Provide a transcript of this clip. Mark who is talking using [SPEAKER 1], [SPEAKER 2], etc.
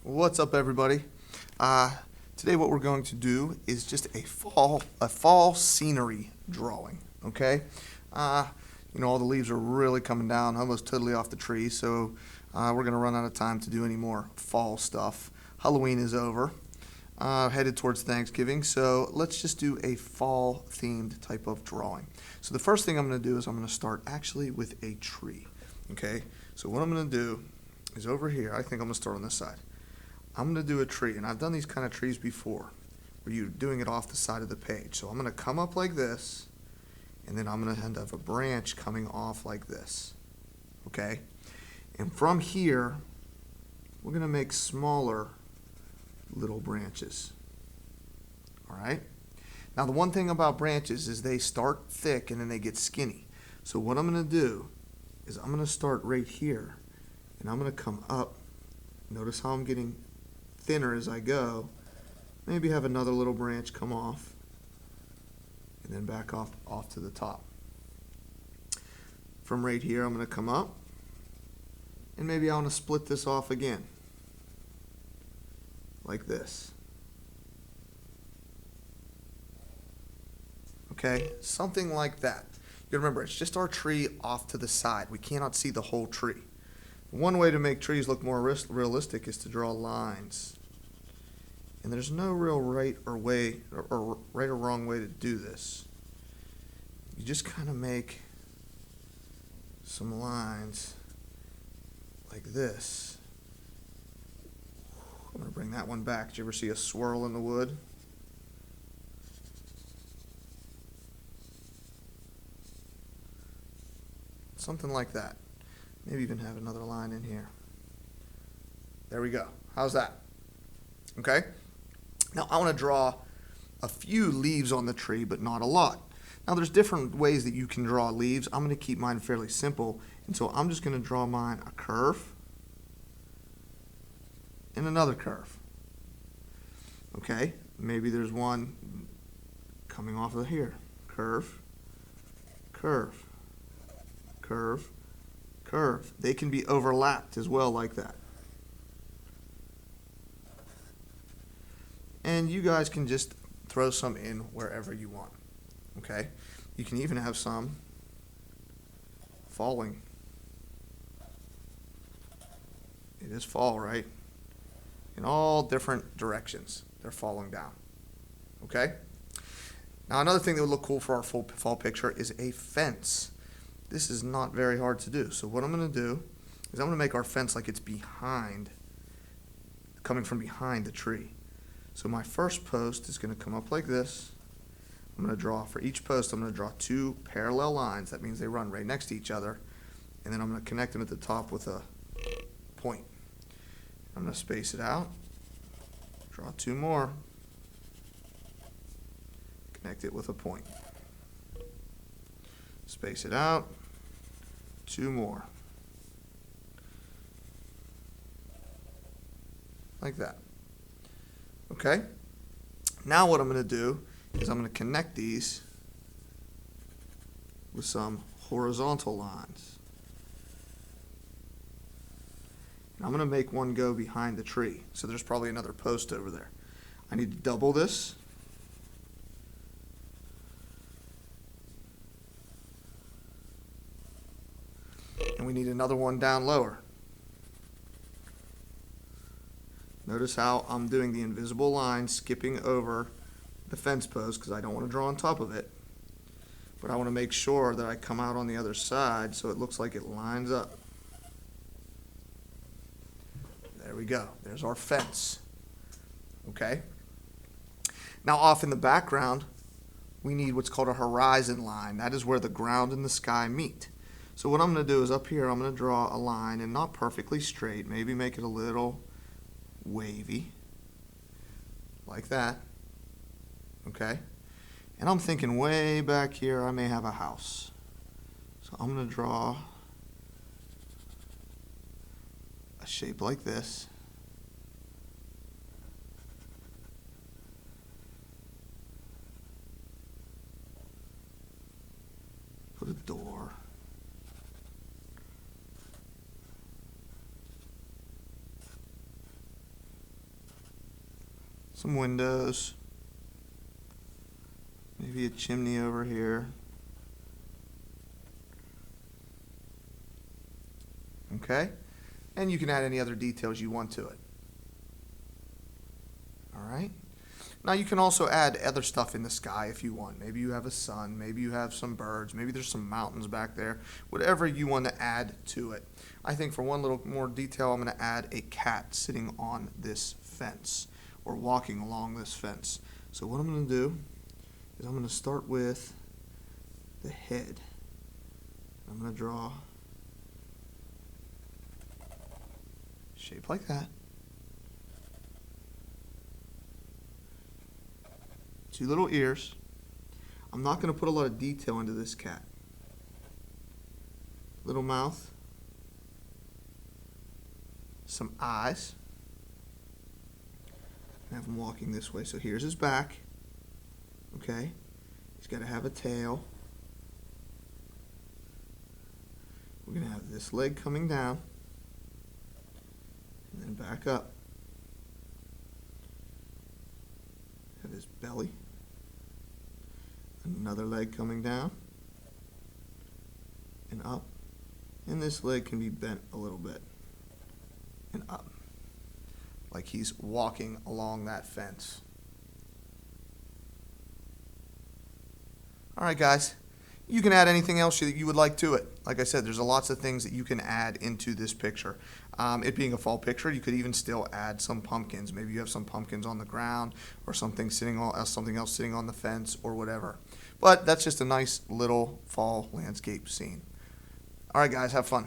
[SPEAKER 1] What's up, everybody? Today, what we're going to do is just a fall scenery drawing. Okay, uh, all the leaves are really coming down, almost totally off the tree. So we're going to run out of time to do any more fall stuff. Halloween is over, headed towards Thanksgiving. So let's just do a fall themed type of drawing. So the first thing I'm going to do is I'm going to start actually with a tree. Okay, so what I'm going to do is over here. I think I'm going to start on this side. I'm going to do a tree, and I've done these kind of trees before, where you're doing it off the side of the page. So I'm going to come up like this, and then I'm going to have a branch coming off like this, okay? And from here, we're going to make smaller little branches, all right? Now, the one thing about branches is they start thick, and then they get skinny. So what I'm going to do is I'm going to start right here, and I'm going to come up. Notice how I'm getting thinner as I go. Maybe have another little branch come off and then back off to the top. From right here, I'm going to come up, and maybe I want to split this off again like this. Okay, something like that. You remember, it's just our tree off to the side. We cannot see the whole tree. One way to make trees look more realistic is to draw lines. And there's no real right or wrong way to do this. You just kind of make some lines like this. I'm going to bring that one back. Did you ever see a swirl in the wood? Something like that. Maybe even have another line in here. There we go. How's that? Okay. Now I want to draw a few leaves on the tree, but not a lot. Now there's different ways that you can draw leaves. I'm going to keep mine fairly simple, and so I'm just going to draw mine a curve and another curve. Okay. Maybe there's one coming off of here. Curve, curve, curve, curve. They can be overlapped as well like that. And you guys can just throw some in wherever you want. Okay? You can even have some falling. It is fall, right? In all different directions, they're falling down. Okay? Now another thing that would look cool for our fall picture is a fence. This is not very hard to do. So what I'm going to do is I'm going to make our fence like it's coming from behind the tree. So my first post is going to come up like this. I'm going to draw, for each post, I'm going to draw two parallel lines. That means they run right next to each other. And then I'm going to connect them at the top with a point. I'm going to space it out. Draw two more. Connect it with a point. Space it out. Two more. Like that. Okay? Now what I'm going to do is I'm going to connect these with some horizontal lines. And I'm going to make one go behind the tree. So there's probably another post over there. I need to double this. And we need another one down lower. Notice how I'm doing the invisible line, skipping over the fence post because I don't want to draw on top of it. But I want to make sure that I come out on the other side so it looks like it lines up. There we go. There's our fence. Okay? Now off in the background, we need what's called a horizon line. That is where the ground and the sky meet. So what I'm going to do is up here, I'm going to draw a line, and not perfectly straight, maybe make it a little wavy, like that, okay? And I'm thinking way back here, I may have a house. So I'm going to draw a shape like this. Put a door. some windows, maybe a chimney over here. Okay? And you can add any other details you want to it. All right? Now you can also add other stuff in the sky if you want. Maybe you have a sun, maybe you have some birds, maybe there's some mountains back there, whatever you want to add to it. I think for one little more detail, I'm going to add a cat sitting on this fence or walking along this fence. So what I'm going to do is I'm going to start with the head. I'm going to draw a shape like that. Two little ears. I'm not going to put a lot of detail into this cat. Little mouth. Some eyes. I have him walking this way. So here's his back. Okay. He's got to have a tail. We're going to have this leg coming down. And then back up. Have his belly. Another leg coming down and up, and this leg can be bent a little bit and up, like he's walking along that fence. All right, guys, you can add anything else that you would like to it. Like I said, there's lots of things that you can add into this picture. It being a fall picture, you could even still add some pumpkins. Maybe you have some pumpkins on the ground or something something else sitting on the fence or whatever. But that's just a nice little fall landscape scene. All right, guys, have fun.